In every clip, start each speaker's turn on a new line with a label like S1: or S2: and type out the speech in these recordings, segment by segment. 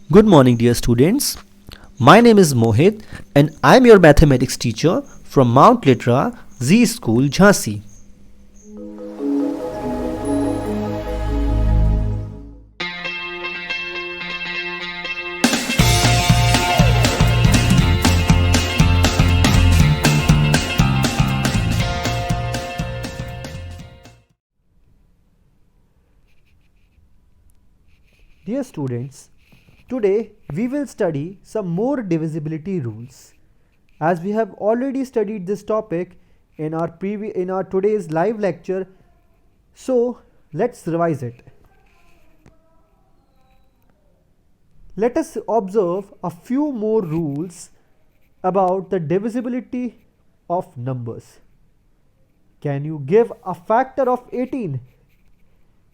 S1: Good morning, dear students. My name is Mohit and I am your mathematics teacher from Mount Litra Z School, Jhansi. Dear students, today we will study some more divisibility rules. As we have already studied this topic in our today's live lecture, so let's revise it. Let us observe a few more rules about the divisibility of numbers. Can you give a factor of 18?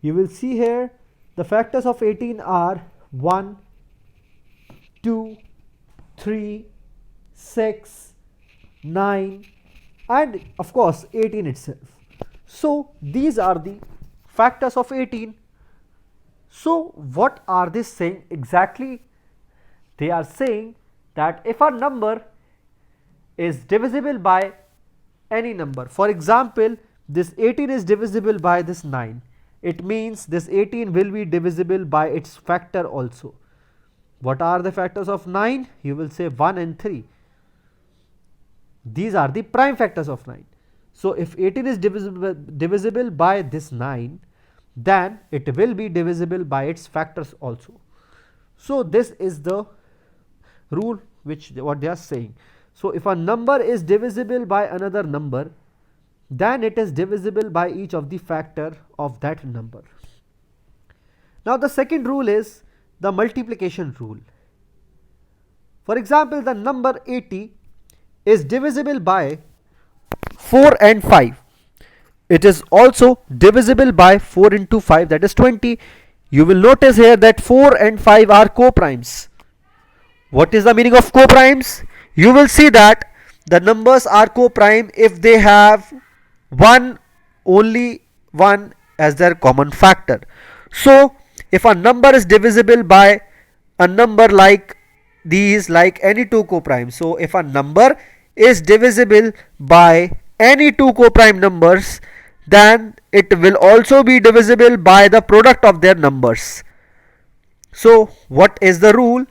S1: You will see here the factors of 18 are 1, 2, 3, 6, 9 and of course 18 itself. So these are the factors of 18. So what are they saying exactly? They are saying that if a number is divisible by any number, for example this 18 is divisible by this 9, it means this 18 will be divisible by its factor also. What are the factors of 9? You will say 1 and 3. These are the prime factors of 9. So if 18 is divisible by this 9, then it will be divisible by its factors also. So this is the rule what they are saying. So if a number is divisible by another number, then it is divisible by each of the factor of that number. Now the second rule is the multiplication rule. For example, the number 80 is divisible by 4 and 5. It is also divisible by 4 into 5, that is 20. You will notice here that 4 and 5 are co-primes. What is the meaning of co-primes? You will see that the numbers are co-prime if they have only one as their common factor. So if a number is divisible by a number like these, like any two co-primes, so if a number is divisible by any two co-prime numbers, then it will also be divisible by the product of their numbers. So what is the rule?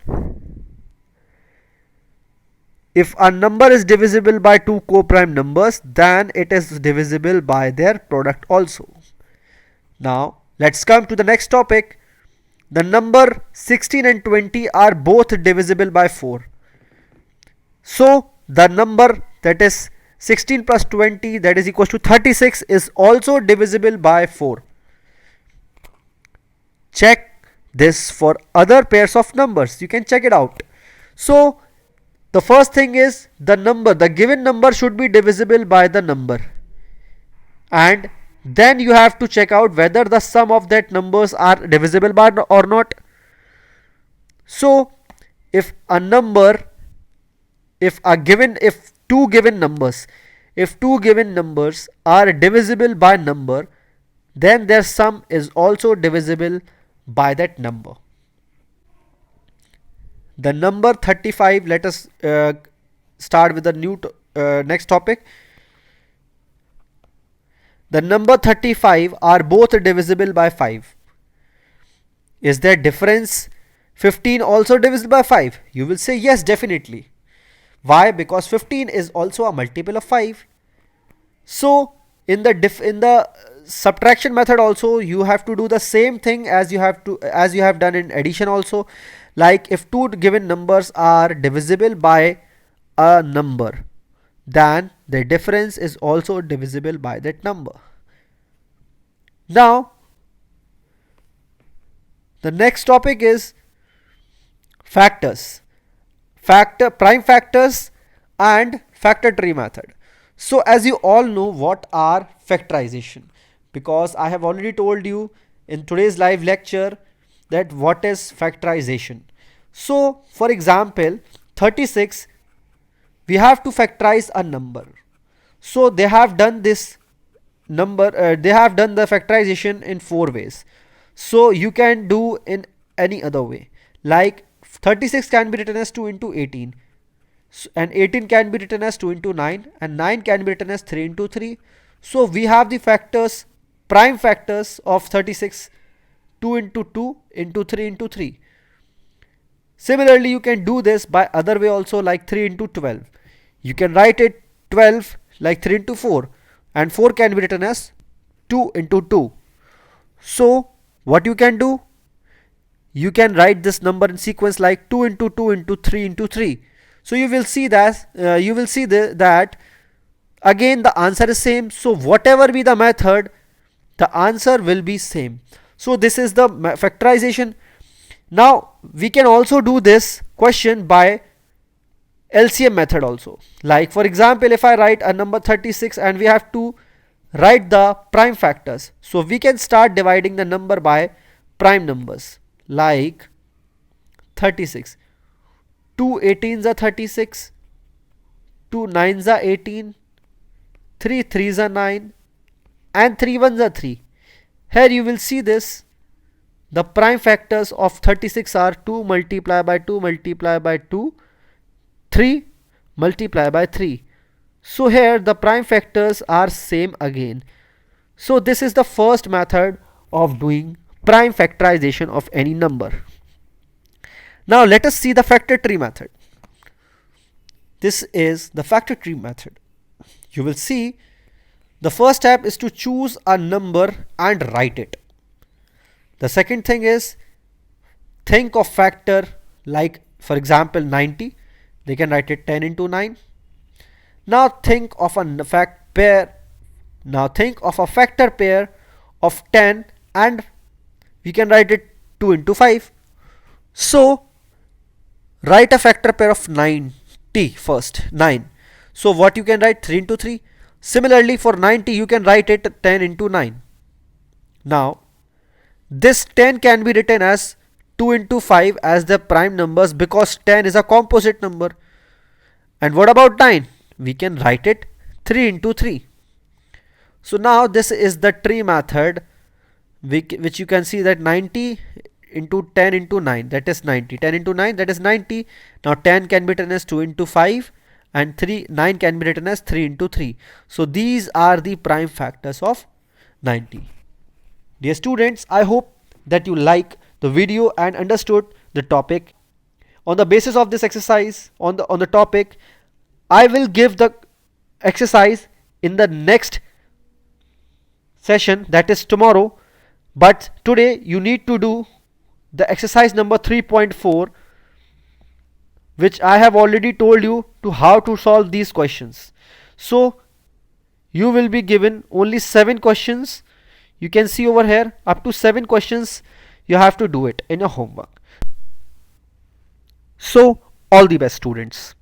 S1: If a number is divisible by two co-prime numbers, then it is divisible by their product also. Now let's come to the next topic. The number 16 and 20 are both divisible by 4. So the number that is 16 plus 20, that is equals to 36, is also divisible by 4. Check this for other pairs of numbers. You can check it out. So the first thing is the given number should be divisible by the number, and then you have to check out whether the sum of that numbers are divisible by or not. So if two given numbers are divisible by number, then their sum is also divisible by that number. The number 35, let us start with the new next topic. The number 35 are both divisible by 5. Is there difference 15 also divisible by 5? You will say yes, definitely. Why? Because 15 is also a multiple of 5. So in the subtraction method also you have to do the same thing as you have done in addition also. Like if two given numbers are divisible by a number, then the difference is also divisible by that number. Now the next topic is factors, prime factors and factor tree method. So as you all know what are factorization, because I have already told you in today's live lecture that what is factorization. So for example 36, we have to factorize a number. So they have done the factorization in 4 ways. So you can do in any other way. Like 36 can be written as 2 into 18, and 18 can be written as 2 into 9, and 9 can be written as 3 into 3. So we have the factors, prime factors of 36, 2 into 2 into 3 into 3. Similarly, you can do this by other way also, like 3 into 12. You can write it 12 like 3 into 4, and 4 can be written as 2 into 2. So what you can do, you can write this number in sequence like 2 into 2 into 3 into 3. So you will see that that again the answer is same. So whatever be the method, the answer will be same. So this is the factorization. Now we can also do this question by LCM method also. Like for example, if I write a number 36 and we have to write the prime factors, so we can start dividing the number by prime numbers, like 36. 2 18s are 36, 2 9s are 18, 3 3s are 9, and 3 1s are 3. Here you will see this. The prime factors of 36 are 2 multiplied by 2 multiplied by 2, 3 multiplied by 3. So here the prime factors are same again. So this is the first method of doing prime factorization of any number. Now let us see the factor tree method. This is the factor tree method. You will see the first step is to choose a number and write it. The second thing is think of factor, like for example 90. They can write it 10 into 9. Now think of a factor pair of 10, and we can write it 2 into 5. So write a factor pair of 90 first, 9. So what you can write, 3 into 3. Similarly for 90 you can write it 10 into 9. Now this 10 can be written as 2 into 5 as the prime numbers, because 10 is a composite number. And what about 9? We can write it 3 into 3. So now this is the tree method, which you can see that 90 into 10 into 9, that is 90. 10 into 9, that is 90. Now 10 can be written as 2 into 5, and 9 can be written as 3 into 3. So these are the prime factors of 90. Dear students, I hope that you like the video and understood the topic. On the basis of this exercise on the topic, I will give the exercise in the next session, that is tomorrow. But today you need to do the exercise number 3.4, which I have already told you to how to solve these questions. So you will be given only 7 questions. You can see over here up to 7 questions you have to do it in your homework. So all the best, students.